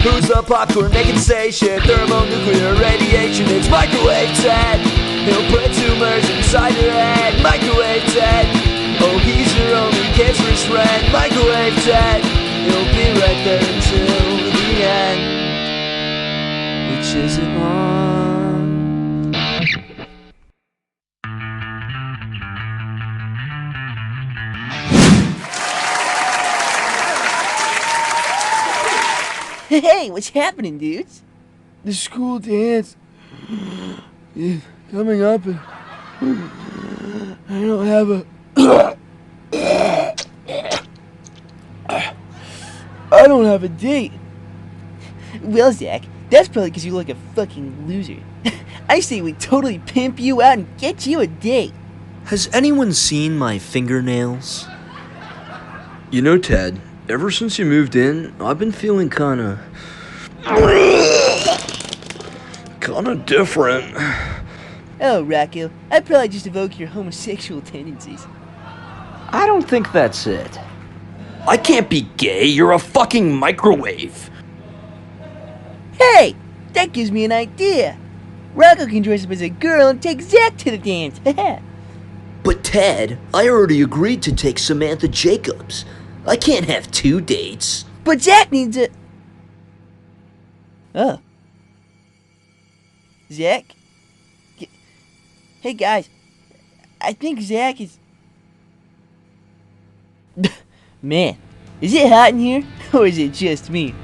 Who's the popcorn making station? Thermonuclear radiation, it's Microwave Ted. He'll put tumors inside your head. Microwave Ted. Oh, he's your only cancerous friend. Microwave Ted. He'll be right there until the end. Which is it on? Hey, what's happening, dudes? The school dance is coming up and I don't have a date. Well, Zach, that's probably because you look a fucking loser. I say we totally pimp you out and get you a date. Has anyone seen my fingernails? You know, Ted, ever since you moved in, I've been feeling kinda different. Oh, Rocco, I probably just evoke your homosexual tendencies. I don't think that's it. I can't be gay, you're a fucking microwave. Hey, that gives me an idea. Rocco can dress up as a girl and take Zach to the dance. But Ted, I already agreed to take Samantha Jacobs. I can't have 2 dates. But Zach needs a... Oh. Zach? Hey, guys. I think Zach is... Man, is it hot in here? Or is it just me?